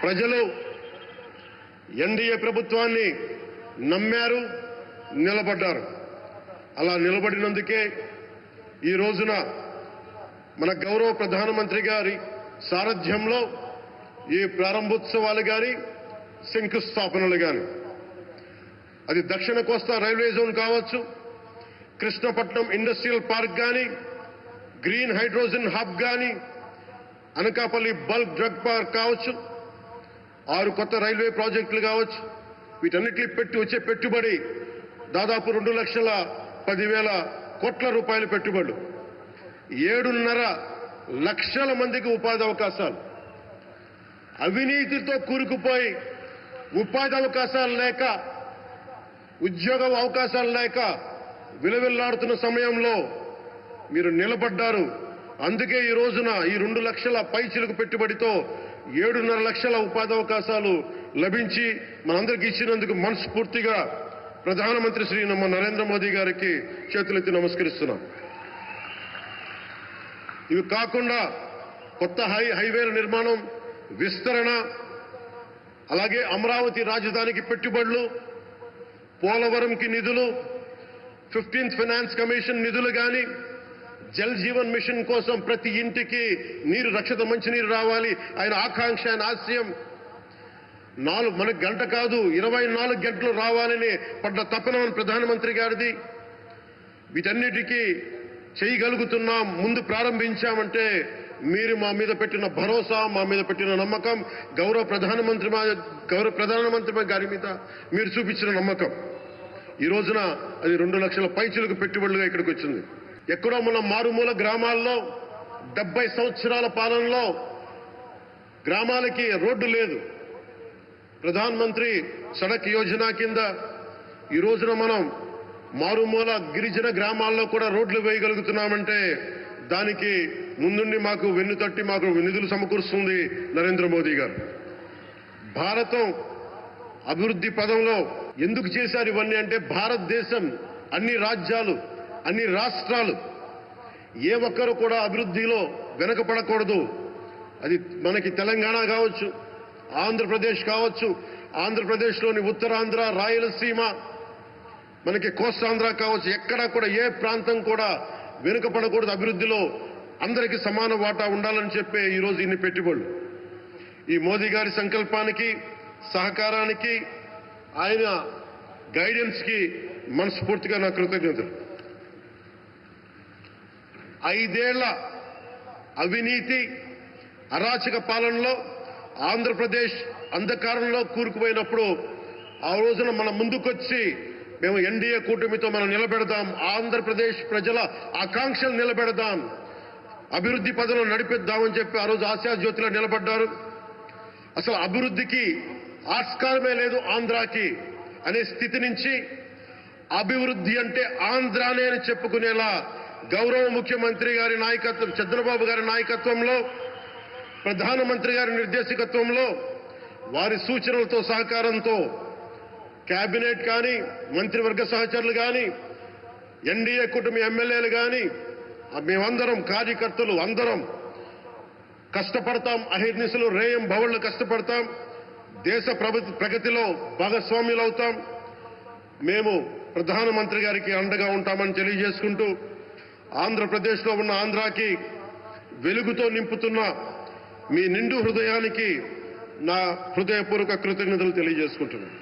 ప్రజలు ఎన్డీఏ ప్రభుత్వాన్ని నమ్మారు, నిలబడ్డారు. అలా నిలబడినందుకే ఈ రోజున మన గౌరవ ప్రధానమంత్రి గారి సారథ్యంలో ఈ ప్రారంభోత్సవాలు కానీ, శంకుస్థాపనలు కానీ, అది దక్షిణ కోస్తా రైల్వే జోన్ కావచ్చు, కృష్ణపట్నం ఇండస్ట్రియల్ పార్క్ కానీ, గ్రీన్ హైడ్రోజన్ హబ్ కానీ, అనకాపల్లి బల్క్ డ్రగ్ పార్క్ కావచ్చు, 6 కొత్త రైల్వే ప్రాజెక్టులు కావచ్చు, వీటన్నిటిని వచ్చే పెట్టుబడి దాదాపు 2,10,000 కోట్ల రూపాయల పెట్టుబడులు, 7.5 లక్షల మందికి ఉపాధి అవకాశాలు. అవినీతితో కూరుకుపోయి ఉపాధి అవకాశాలు లేక, ఉద్యోగ అవకాశాలు లేక విలవిల్లాడుతున్న సమయంలో మీరు నిలబడ్డారు. అందుకే ఈ రోజున ఈ 2 లక్షల పైచిలకు పెట్టుబడితో 7.5 లక్షల ఉపాధి అవకాశాలు లభించి మనందరికీ ఇచ్చినందుకు మనస్ఫూర్తిగా ప్రధానమంత్రి శ్రీ నరేంద్ర మోదీ గారికి చేతులెత్తి నమస్కరిస్తున్నాం. ఇవి కాకుండా కొత్త హైవేల నిర్మాణం, విస్తరణ, అలాగే అమరావతి రాజధానికి పెట్టుబడులు, పోలవరంకి నిధులు, 15th ఫైనాన్స్ కమిషన్ నిధులు కానీ, జల్ జీవన్ మిషన్ కోసం ప్రతి ఇంటికి నీరు, రక్షిత మంచినీరు రావాలి ఆయన ఆకాంక్ష, ఆయన ఆశయం. మనకు గంట కాదు 24 గంటలు రావాలని పడ్డ తపన ప్రధానమంత్రి గారిది. వీటన్నిటికీ చేయగలుగుతున్నాం, ముందు ప్రారంభించామంటే మీరు మా మీద పెట్టిన భరోసా, మా మీద పెట్టిన నమ్మకం, గౌరవ ప్రధానమంత్రి గారి మీద మీరు చూపించిన నమ్మకం. ఈ రోజున అది 2 లక్షల పైచిలకు పెట్టుబడులుగా ఇక్కడికి వచ్చింది. ఎక్కడో మన మారుమూల గ్రామాల్లో 70 సంవత్సరాల పాలనలో గ్రామాలకి రోడ్డు లేదు. ప్రధానమంత్రి సడక్ యోజన కింద ఈ రోజున మనం మారుమూల గిరిజన గ్రామాల్లో కూడా రోడ్లు వేయగలుగుతున్నామంటే దానికి ముందుండి మాకు వెన్నుతట్టి మాకు నిధులు సమకూరుస్తుంది నరేంద్ర మోదీ గారు. భారతం అభివృద్ధి పదంలో ఎందుకు చేశారు ఇవన్నీ అంటే, భారతదేశం అన్ని రాజ్యాలు, అన్ని రాష్ట్రాలు ఏ ఒక్కరు కూడా అభివృద్ధిలో వెనకపడకూడదు. అది మనకి తెలంగాణ కావచ్చు, ఆంధ్రప్రదేశ్ కావచ్చు, ఆంధ్రప్రదేశ్లోని ఉత్తరాంధ్ర, రాయలసీమ, మనకి కోస్తాంధ్ర కావచ్చు, ఎక్కడా కూడా ఏ ప్రాంతం కూడా వెనుకపడకూడదు. అభివృద్ధిలో అందరికీ సమాన వాటా ఉండాలని చెప్పే ఈరోజు ఇన్ని పెట్టుబడులు. ఈ మోదీ గారి సంకల్పానికి, సహకారానికి, ఆయన గైడెన్స్కి మనస్ఫూర్తిగా నా కృతజ్ఞతలు. 5 ఏళ్ల అవినీతి, అరాచక పాలనలో ఆంధ్రప్రదేశ్ అంధకారంలో కూరుకుపోయినప్పుడు ఆ రోజున మన ముందుకొచ్చి మేము ఎన్డీఏ కూటమితో మనం నిలబెడదాం, ఆంధ్రప్రదేశ్ ప్రజల ఆకాంక్షలు నిలబెడదాం, అభివృద్ధి పదంలో నడిపిద్దామని చెప్పి ఆ రోజు ఆశాజ్యోతిలో నిలబడ్డారు. అసలు అభివృద్ధికి ఆస్కారమే లేదు ఆంధ్రాకి అనే స్థితి నుంచి అభివృద్ధి అంటే ఆంధ్రానే అని చెప్పుకునేలా గౌరవ ముఖ్యమంత్రి గారి నాయకత్వం, చంద్రబాబు గారి నాయకత్వంలో, ప్రధానమంత్రి గారి నిర్దేశకత్వంలో, వారి సూచనలతో, సహకారంతో కేబినెట్ కానీ, మంత్రివర్గ సహచరులు కానీ, ఎన్డీఏ కూటమి ఎమ్మెల్యేలు కానీ, మేమందరం కార్యకర్తలు అందరం కష్టపడతాం. అహిర్నిశలు రేయం భవళ్లు కష్టపడతాం. దేశ ప్రగతిలో భాగస్వామ్యులవుతాం. మేము ప్రధానమంత్రి గారికి అండగా ఉంటామని తెలియజేసుకుంటూ, ఆంధ్రప్రదేశ్లో ఉన్న ఆంధ్రాకి వెలుగుతో నింపుతున్న మీ నిండు హృదయానికి నా హృదయపూర్వక కృతజ్ఞతలు తెలియజేసుకుంటున్నాను.